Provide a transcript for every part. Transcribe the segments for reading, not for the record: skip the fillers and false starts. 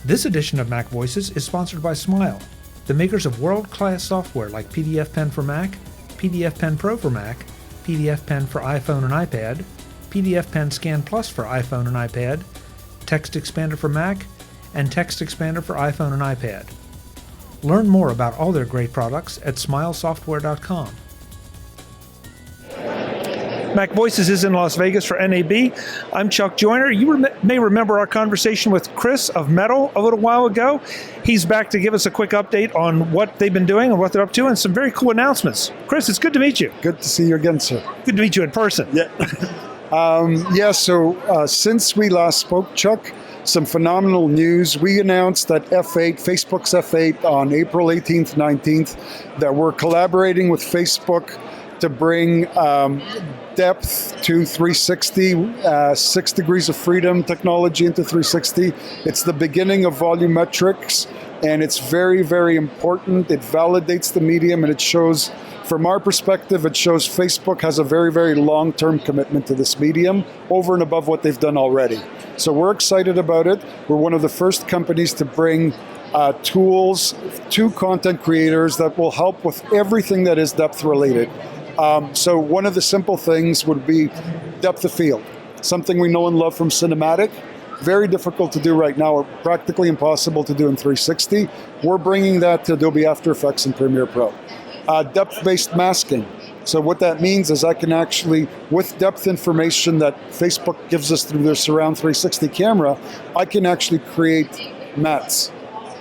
This edition of MacVoices is sponsored by Smile, the makers of world-class software like PDF Pen for Mac, PDF Pen Pro for Mac, PDF Pen for iPhone and iPad, PDF Pen Scan Plus for iPhone and iPad, Text Expander for Mac, and Text Expander for iPhone and iPad. Learn more about all their great products at smilesoftware.com. MacVoices is in Las Vegas for NAB. I'm Chuck Joyner. You may remember our conversation with Chris of Mettle a little while ago. He's back to give us a quick update on what they've been doing and what they're up to and some very cool announcements. Chris, it's good to meet you. Good to see you again, sir. Good to meet you in person. Yeah. So since we last spoke, Chuck, some phenomenal news. We announced that F8, Facebook's F8 on April 18th, 19th, that we're collaborating with Facebook to bring depth to 360, 6 degrees of freedom technology into 360. It's the beginning of volumetrics, and it's very, very important. It validates the medium, and it shows, from our perspective, it shows Facebook has a very, very long-term commitment to this medium over and above what they've done already. So we're excited about it. We're one of the first companies to bring tools to content creators that will help with everything that is depth related. So one of the simple things would be depth of field, something we know and love from cinematic. Very difficult to do right now, or practically impossible to do in 360. We're bringing that to Adobe After Effects and Premiere Pro. Depth-based masking. So what that means is I can actually, with depth information that Facebook gives us through their Surround 360 camera, I can actually create mats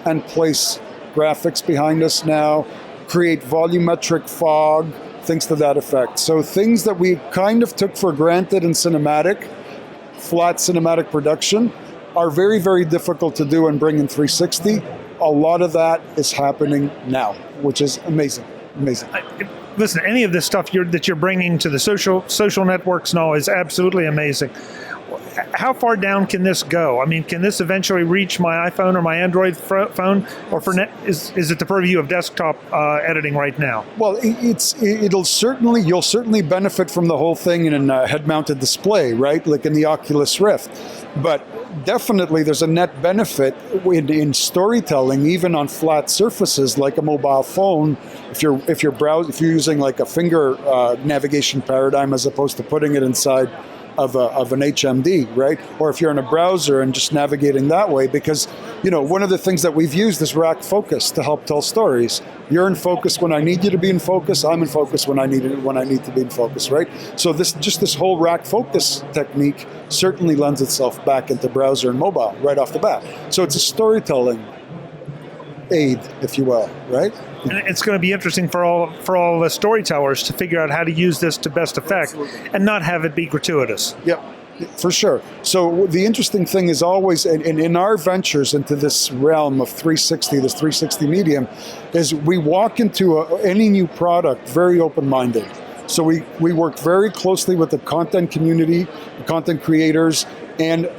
and place graphics behind us now, create volumetric fog, things to that effect. So things that we kind of took for granted in cinematic, flat cinematic production, are very, very difficult to do and bring in 360. A lot of that is happening now, which is amazing. Amazing. Listen, any of this stuff that you're bringing to the social networks now is absolutely amazing. How far down can this go? I mean, can this eventually reach my iPhone or my Android phone, or is it the purview of desktop editing right now? Well, you'll certainly benefit from the whole thing in a head-mounted display, right? Like in the Oculus Rift. But definitely, there's a net benefit in storytelling, even on flat surfaces like a mobile phone. If you're using like a finger navigation paradigm as opposed to putting it inside of an HMD, right? Or if you're in a browser and just navigating that way, because one of the things that we've used is rack focus to help tell stories. You're in focus when I need you to be in focus. I'm in focus when I need to be in focus, right? So this whole rack focus technique certainly lends itself back into browser and mobile right off the bat. So it's a storytelling aid, if you will, right? And it's going to be interesting for all the storytellers to figure out how to use this to best effect. Absolutely. And not have it be gratuitous. Yep, for sure. So the interesting thing is always, in our ventures into this realm of 360, this 360 medium, is we walk into any new product very open-minded. So we work very closely with the content community, the content creators, and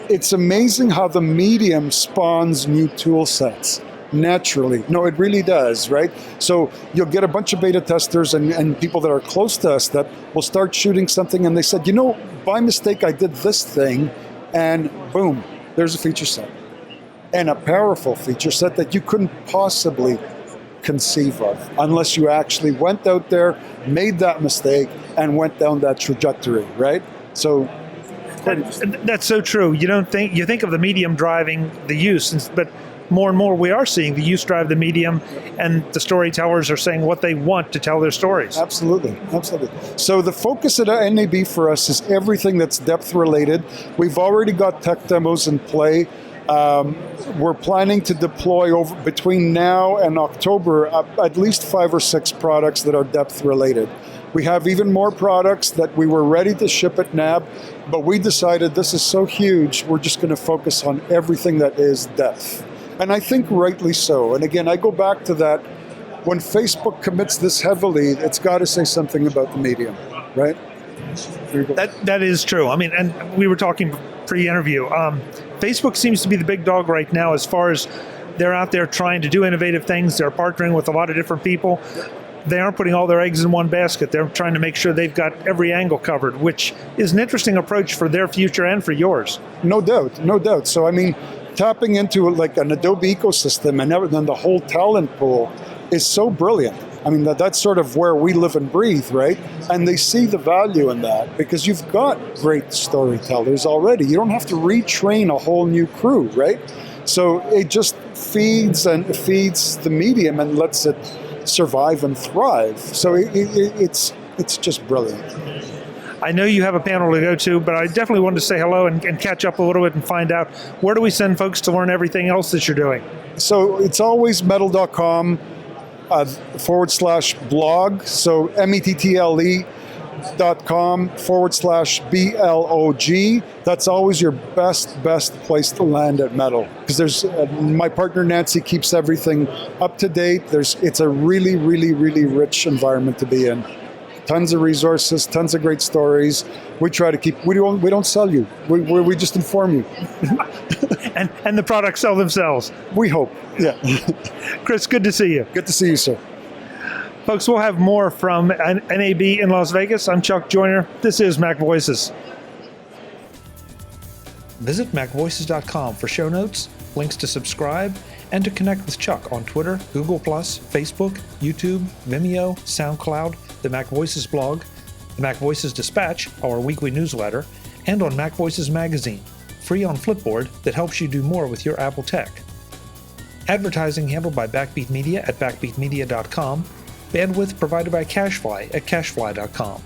it's amazing how the medium spawns new tool sets. Naturally. No, it really does, right? So you'll get a bunch of beta testers and people that are close to us that will start shooting something, and they said, by mistake I did this thing, and boom, there's a feature set. And a powerful feature set that you couldn't possibly conceive of unless you actually went out there, made that mistake, and went down that trajectory, right? So that's so true. You think of the medium driving the use, but more and more we are seeing the use drive the medium, and the storytellers are saying what they want to tell their stories. Absolutely. So the focus at NAB for us is everything that's depth related. We've already got tech demos in play. We're planning to deploy between now and October at least 5 or 6 products that are depth related. We have even more products that we were ready to ship at NAB, but we decided this is so huge, we're just going to focus on everything that is depth. And I think rightly so. And again, I go back to that. When Facebook commits this heavily, it's got to say something about the medium, right? That is true. I mean, and we were talking pre-interview. Facebook seems to be the big dog right now as far as they're out there trying to do innovative things. They're partnering with a lot of different people. They aren't putting all their eggs in one basket. They're trying to make sure they've got every angle covered, which is an interesting approach for their future and for yours. No doubt. So, I mean, tapping into like an Adobe ecosystem and then the whole talent pool is so brilliant. I mean, that's sort of where we live and breathe, right? And they see the value in that because you've got great storytellers already. You don't have to retrain a whole new crew, right? So it just feeds the medium and lets it survive and thrive. So it's just brilliant. I know you have a panel to go to, but I definitely wanted to say hello and catch up a little bit and find out, where do we send folks to learn everything else that you're doing? So it's always mettle.com /blog. So mettle.com/blog. That's always your best place to land at Mettle, because there's my partner Nancy keeps everything up to date. It's a really rich environment to be in. Tons of resources, tons of great stories. We try to keep. We don't sell you. We just inform you. and the products sell themselves. We hope. Yeah. Chris, good to see you. Good to see you, sir. Folks, we'll have more from NAB in Las Vegas. I'm Chuck Joyner. This is MacVoices. Visit MacVoices.com for show notes, links to subscribe, and to connect with Chuck on Twitter, Google+, Facebook, YouTube, Vimeo, SoundCloud, the MacVoices blog, the MacVoices Dispatch, our weekly newsletter, and on MacVoices magazine, free on Flipboard that helps you do more with your Apple tech. Advertising handled by Backbeat Media at backbeatmedia.com. Bandwidth provided by CacheFly at cachefly.com.